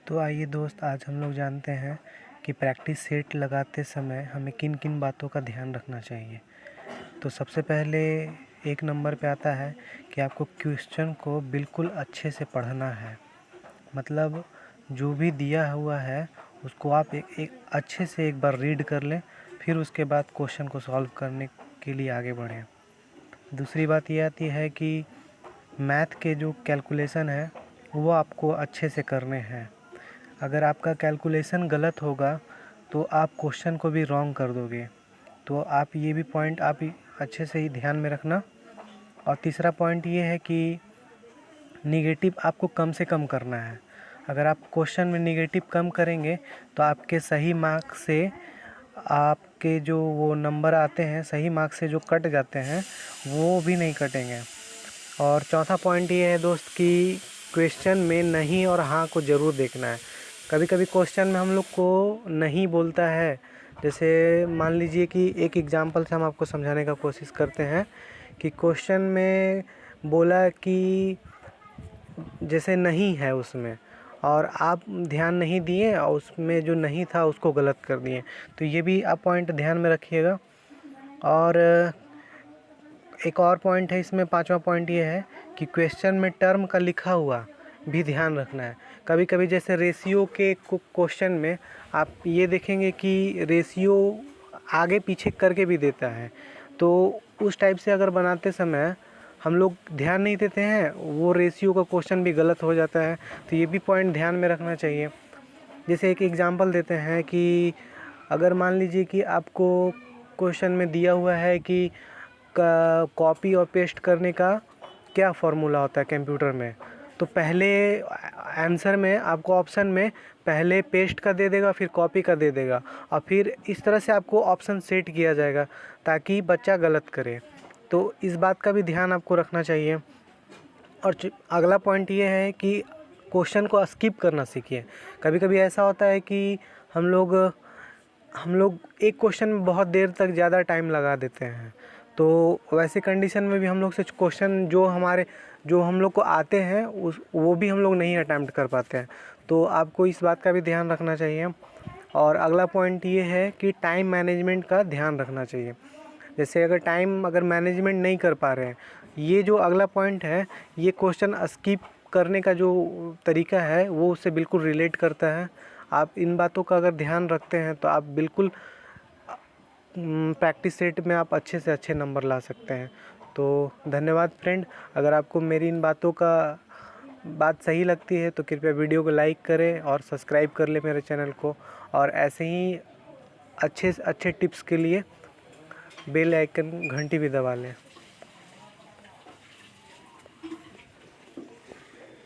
तो आइए दोस्त, आज हम लोग जानते हैं कि प्रैक्टिस सेट लगाते समय हमें किन किन बातों का ध्यान रखना चाहिए। तो सबसे पहले एक नंबर पे आता है कि आपको क्वेश्चन को बिल्कुल अच्छे से पढ़ना है। मतलब जो भी दिया हुआ है उसको आप एक अच्छे से एक बार रीड कर लें, फिर उसके बाद क्वेश्चन को सॉल्व करने के लिए आगे बढ़ें। दूसरी बात ये आती है कि मैथ के जो कैलकुलेशन है वो आपको अच्छे से करने हैं। अगर आपका कैलकुलेशन गलत होगा तो आप क्वेश्चन को भी रॉन्ग कर दोगे। तो आप ये भी पॉइंट आप अच्छे से ही ध्यान में रखना। और तीसरा पॉइंट ये है कि निगेटिव आपको कम से कम करना है। अगर आप क्वेश्चन में निगेटिव कम करेंगे तो आपके सही मार्क्स से आपके जो वो नंबर आते हैं, सही मार्क्स से जो कट जाते हैं वो भी नहीं कटेंगे। और चौथा पॉइंट ये है दोस्त कि क्वेश्चन में नहीं और हाँ को ज़रूर देखना है। कभी कभी क्वेश्चन में हम लोग को नहीं बोलता है। जैसे मान लीजिए कि एक एग्जांपल से हम आपको समझाने का कोशिश करते हैं कि क्वेश्चन में बोला कि जैसे नहीं है उसमें, और आप ध्यान नहीं दिए और उसमें जो नहीं था उसको गलत कर दिए। तो ये भी आप पॉइंट ध्यान में रखिएगा। और एक और पॉइंट है इसमें, पांचवा पॉइंट ये है कि क्वेश्चन में टर्म का लिखा हुआ भी ध्यान रखना है। कभी कभी जैसे रेशियो के क्वेश्चन में आप ये देखेंगे कि रेशियो आगे पीछे करके भी देता है। तो उस टाइप से अगर बनाते समय हम लोग ध्यान नहीं देते हैं, वो रेशियो का क्वेश्चन भी गलत हो जाता है। तो ये भी पॉइंट ध्यान में रखना चाहिए। जैसे एक एग्जांपल देते हैं कि अगर मान लीजिए कि आपको क्वेश्चन में दिया हुआ है कि कॉपी और पेस्ट करने का क्या फ़ॉर्मूला होता है कंप्यूटर में, तो पहले आंसर में आपको ऑप्शन में पहले पेस्ट का दे देगा, फिर कॉपी का दे देगा, और फिर इस तरह से आपको ऑप्शन सेट किया जाएगा ताकि बच्चा गलत करे। तो इस बात का भी ध्यान आपको रखना चाहिए। और अगला पॉइंट ये है कि क्वेश्चन को स्किप करना सीखिए। कभी कभी ऐसा होता है कि हम लोग एक क्वेश्चन में बहुत देर तक ज़्यादा टाइम लगा देते हैं। तो वैसे कंडीशन में भी हम लोग से क्वेश्चन जो हम लोग को आते हैं वो भी हम लोग नहीं अटैम्प्ट कर पाते हैं। तो आपको इस बात का भी ध्यान रखना चाहिए। और अगला पॉइंट ये है कि टाइम मैनेजमेंट का ध्यान रखना चाहिए। जैसे अगर मैनेजमेंट नहीं कर पा रहे हैं, ये जो अगला पॉइंट है ये क्वेश्चन स्किप करने का जो तरीका है वो उससे बिल्कुल रिलेट करता है। आप इन बातों का अगर ध्यान रखते हैं तो आप बिल्कुल प्रैक्टिस सेट में आप अच्छे से अच्छे नंबर ला सकते हैं। तो धन्यवाद फ्रेंड। अगर आपको मेरी इन बात सही लगती है तो कृपया वीडियो को लाइक करें और सब्सक्राइब कर लें मेरे चैनल को। और ऐसे ही अच्छे टिप्स के लिए बेल आइकन घंटी भी दबा लें।